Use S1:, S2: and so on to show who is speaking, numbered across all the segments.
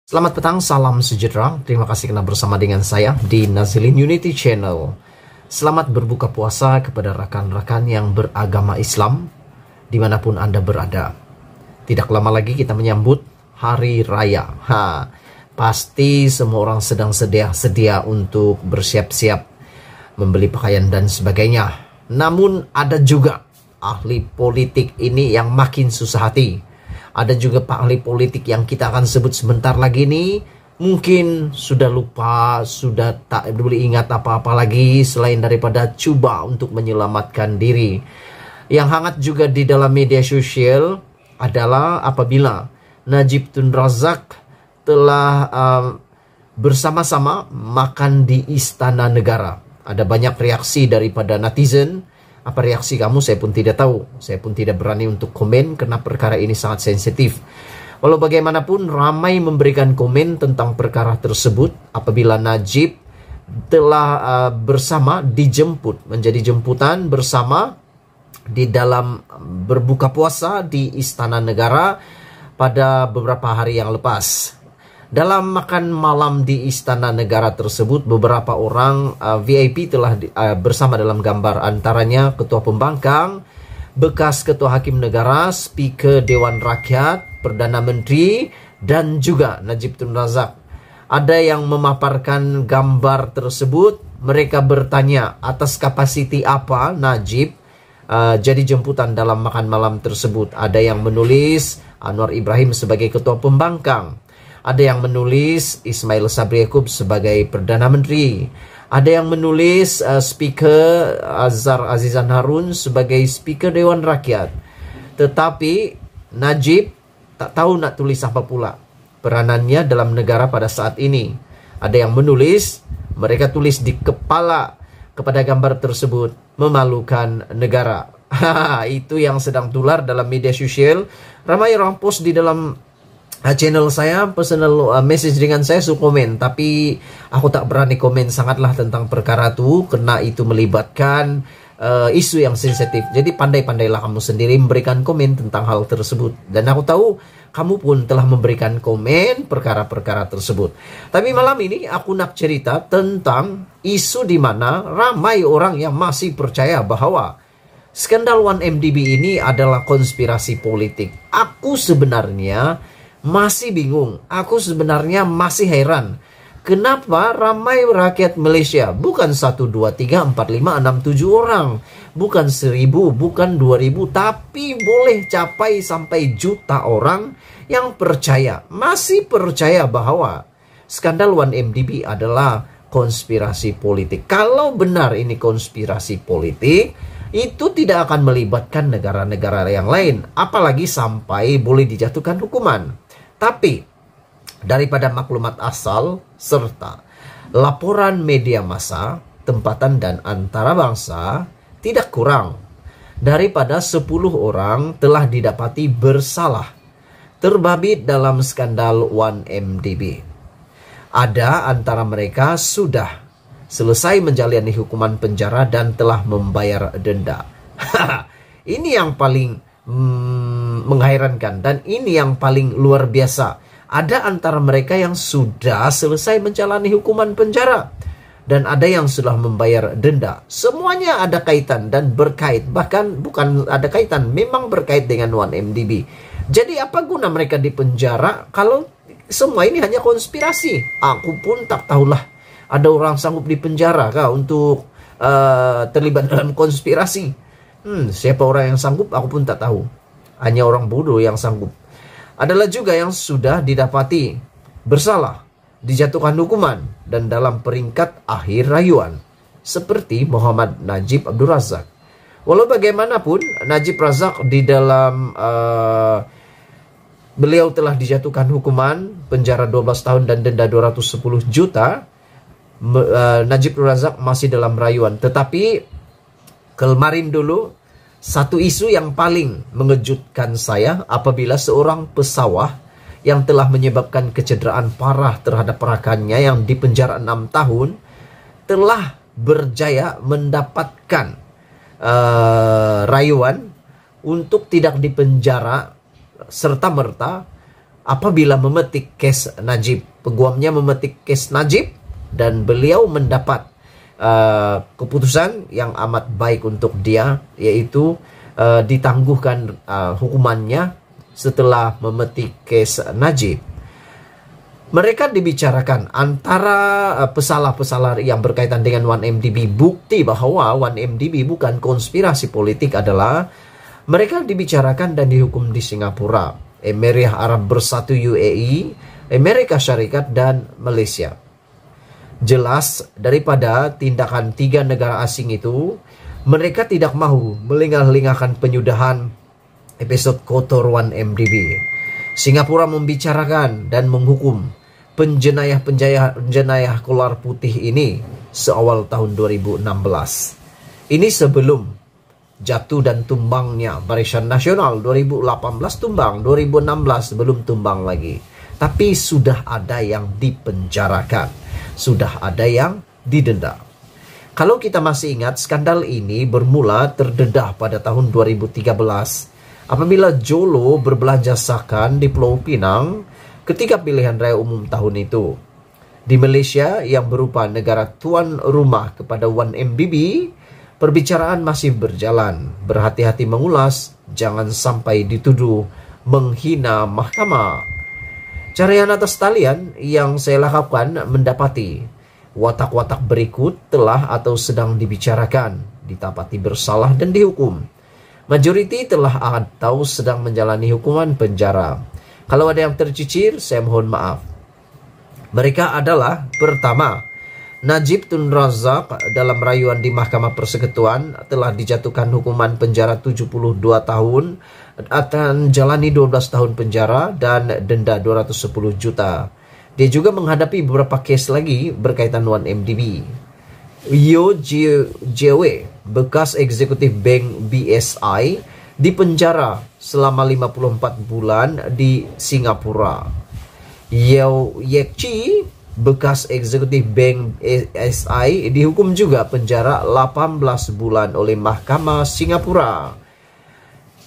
S1: Selamat petang, salam sejahtera. Terima kasih karena bersama dengan saya di Nazilin Unity Channel. Selamat berbuka puasa kepada rekan-rekan yang beragama Islam dimanapun Anda berada. Tidak lama lagi kita menyambut Hari Raya. Pasti semua orang sedang sedia untuk bersiap-siap membeli pakaian dan sebagainya. Namun ada juga ahli politik ini yang makin susah hati. Ada juga pak ahli politik yang kita akan sebut sebentar lagi nih, mungkin sudah lupa, sudah tak boleh ingat apa-apa lagi selain daripada coba untuk menyelamatkan diri. Yang hangat juga di dalam media sosial adalah apabila Najib Tun Razak telah bersama-sama makan di Istana Negara. Ada banyak reaksi daripada netizen. Apa reaksi kamu? Saya pun tidak tahu. Saya pun tidak berani untuk komen karena perkara ini sangat sensitif. Walau bagaimanapun ramai memberikan komen tentang perkara tersebut apabila Najib telah bersama dijemput, menjadi jemputan bersama di dalam berbuka puasa di Istana Negara pada beberapa hari yang lepas. Dalam makan malam di Istana Negara tersebut, beberapa orang VIP telah bersama dalam gambar, antaranya Ketua Pembangkang, bekas Ketua Hakim Negara, Speaker Dewan Rakyat, Perdana Menteri, dan juga Najib Tun Razak. Ada yang memaparkan gambar tersebut, mereka bertanya atas kapasiti apa Najib jadi jemputan dalam makan malam tersebut. Ada yang menulis Anwar Ibrahim sebagai Ketua Pembangkang. Ada yang menulis Ismail Sabri Yaakob sebagai Perdana Menteri. Ada yang menulis Speaker Azhar Azizan Harun sebagai Speaker Dewan Rakyat. Tetapi Najib tak tahu nak tulis apa pula peranannya dalam negara pada saat ini. Ada yang menulis, mereka tulis di kepala kepada gambar tersebut, memalukan negara. Itu yang sedang tular dalam media sosial. Ramai orang post di dalam channel saya, personal message dengan saya, suruh komen. Tapi aku tak berani komen sangatlah tentang perkara itu, karena itu melibatkan isu yang sensitif. Jadi pandai-pandailah kamu sendiri memberikan komen tentang hal tersebut. Dan aku tahu kamu pun telah memberikan komen perkara-perkara tersebut. Tapi malam ini aku nak cerita tentang isu di mana ramai orang yang masih percaya bahwa skandal 1MDB ini adalah konspirasi politik. Aku sebenarnya masih bingung. Aku sebenarnya masih heran. Kenapa ramai rakyat Malaysia, bukan 1, 2, 3, 4, 5, 6, 7 orang, bukan 1000, bukan 2000, tapi boleh capai sampai juta orang yang percaya, masih percaya bahwa skandal 1MDB adalah konspirasi politik. Kalau benar ini konspirasi politik, itu tidak akan melibatkan negara-negara yang lain, apalagi sampai boleh dijatuhkan hukuman. Tapi daripada maklumat asal serta laporan media massa, tempatan dan antarabangsa, tidak kurang daripada 10 orang telah didapati bersalah terbabit dalam skandal 1MDB. Ada antara mereka sudah selesai menjalani hukuman penjara dan telah membayar denda. Ini yang paling menghairankan dan ini yang paling luar biasa. Ada antara mereka yang sudah selesai menjalani hukuman penjara dan ada yang sudah membayar denda. Semuanya ada kaitan dan berkait, bahkan bukan ada kaitan, memang berkait dengan 1MDB. Jadi apa guna mereka di penjara kalau semua ini hanya konspirasi? Aku pun tak tahulah ada orang sanggup di penjara kah untuk terlibat dalam konspirasi. Siapa orang yang sanggup aku pun tak tahu. Hanya orang bodoh yang sanggup. Adalah juga yang sudah didapati bersalah, dijatuhkan hukuman dan dalam peringkat akhir rayuan, seperti Muhammad Najib Abdul Razak. Walau bagaimanapun Najib Razak di dalam beliau telah dijatuhkan hukuman penjara 12 tahun dan denda 210 juta. Najib Razak masih dalam rayuan. Tetapi kemarin dulu satu isu yang paling mengejutkan saya apabila seorang pesawah yang telah menyebabkan kecederaan parah terhadap rakannya yang dipenjara 6 tahun telah berjaya mendapatkan rayuan untuk tidak dipenjara serta-merta apabila memetik kes Najib. Peguamnya memetik kes Najib dan beliau mendapat keputusan yang amat baik untuk dia, yaitu ditangguhkan hukumannya setelah memetik kes Najib. Mereka dibicarakan antara pesalah-pesalah yang berkaitan dengan 1MDB. Bukti bahwa 1MDB bukan konspirasi politik adalah mereka dibicarakan dan dihukum di Singapura, Emirat Arab Bersatu UAE, Amerika Syarikat, dan Malaysia. Jelas daripada tindakan 3 negara asing itu, mereka tidak mahu melengah-lengahkan penyudahan episode kotor 1MDB. Singapura membicarakan dan menghukum penjenayah kolar putih ini seawal tahun 2016. Ini sebelum jatuh dan tumbangnya Barisan Nasional 2018 tumbang, 2016 belum tumbang lagi. Tapi sudah ada yang dipenjarakan, sudah ada yang didenda. Kalau kita masih ingat, skandal ini bermula terdedah pada tahun 2013 apabila Jolo berbelanjasakan di Pulau Pinang ketika pilihan raya umum tahun itu. Di Malaysia yang berupa negara tuan rumah kepada 1MDB, perbicaraan masih berjalan. Berhati-hati mengulas, jangan sampai dituduh menghina mahkamah. Carian atas talian yang saya lakukan mendapati watak-watak berikut telah atau sedang dibicarakan, ditapati bersalah dan dihukum. Majoriti telah atau sedang menjalani hukuman penjara. Kalau ada yang tercicir, saya mohon maaf. Mereka adalah: pertama, Najib Tun Razak dalam rayuan di Mahkamah Persekutuan telah dijatuhkan hukuman penjara 72 tahun, akan jalani 12 tahun penjara dan denda 210 juta. Dia juga menghadapi beberapa kes lagi berkaitan 1MDB. Yo Jewe, bekas eksekutif bank BSI, dipenjara selama 54 bulan di Singapura. Yeo Yek Chi, bekas eksekutif bank BSI, dihukum juga penjara 18 bulan oleh Mahkamah Singapura.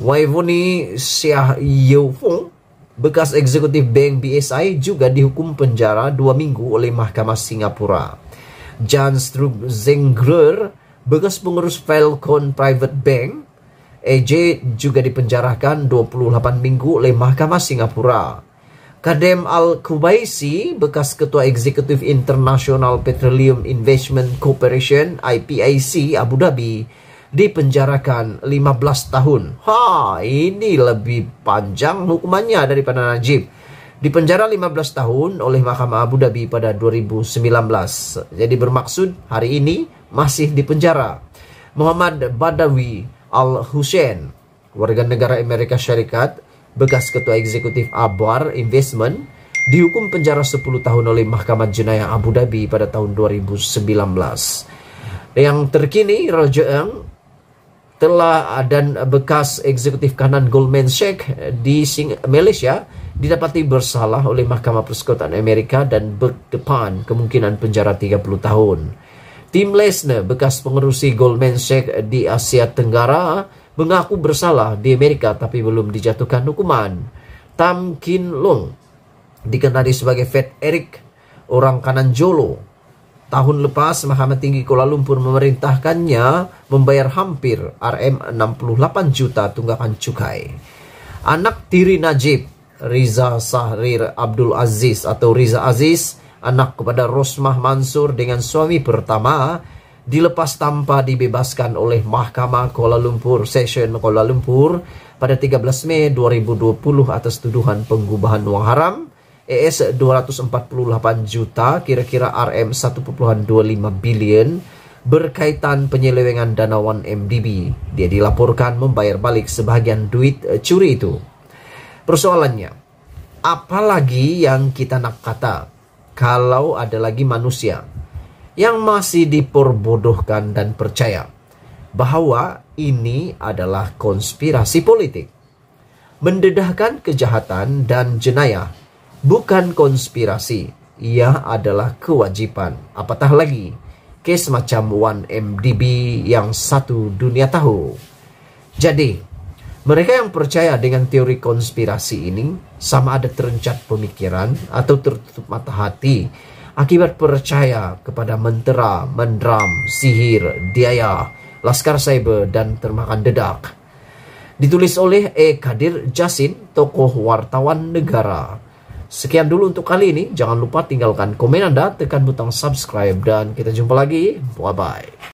S1: Waivoni Siah Yeo Fong, bekas eksekutif bank BSI, juga dihukum penjara 2 minggu oleh Mahkamah Singapura. Jan Strup Zengger, bekas pengurus Falcon Private Bank, EJ, juga dipenjarakan 28 minggu oleh Mahkamah Singapura. Kadem Al-Kubaisi, bekas ketua eksekutif International Petroleum Investment Corporation IPIC Abu Dhabi, dipenjarakan 15 tahun. Ini lebih panjang hukumannya daripada Najib. Dipenjara 15 tahun oleh Mahkamah Abu Dhabi pada 2019. Jadi bermaksud hari ini masih dipenjara. Muhammad Badawi Al-Hussein, warga negara Amerika Syarikat, bekas ketua eksekutif Abar Investment, dihukum penjara 10 tahun oleh Mahkamah Jenayah Abu Dhabi pada tahun 2019. Yang terkini, Raja Eng dan bekas eksekutif kanan Goldman Sachs di Malaysia didapati bersalah oleh Mahkamah Persekutuan Amerika dan berdepan kemungkinan penjara 30 tahun. Tim Lesner, bekas pengerusi Goldman Sachs di Asia Tenggara, mengaku bersalah di Amerika tapi belum dijatuhkan hukuman. Tam Kin Long, dikenali sebagai Fat Eric, orang kanan Jolo. Tahun lepas, Mahkamah Tinggi Kuala Lumpur memerintahkannya membayar hampir RM68 juta tunggakan cukai. Anak tiri Najib, Riza Sahrir Abdul Aziz atau Riza Aziz, anak kepada Rosmah Mansur dengan suami pertama, dilepas tanpa dibebaskan oleh Mahkamah Kuala Lumpur Session Kuala Lumpur pada 13 Mei 2020 atas tuduhan penggubahan wang haram ES 248 juta, kira-kira RM 1,25 bilion, berkaitan penyelewengan dana 1MDB. Dia dilaporkan membayar balik sebahagian duit curi itu. Persoalannya, apalagi yang kita nak kata kalau ada lagi manusia yang masih diperbodohkan dan percaya bahwa ini adalah konspirasi politik. Mendedahkan kejahatan dan jenayah bukan konspirasi, ia adalah kewajiban. Apatah lagi kes macam 1MDB yang satu dunia tahu. Jadi, Mereka yang percaya dengan teori konspirasi ini sama ada terencat pemikiran atau tertutup mata hati akibat percaya kepada mentera, mendram, sihir, daya, laskar cyber, dan termakan dedak. Ditulis oleh E. Kadir Jasin, tokoh wartawan negara. Sekian dulu untuk kali ini. Jangan lupa tinggalkan komen Anda, tekan butang subscribe, dan kita jumpa lagi. Bye-bye.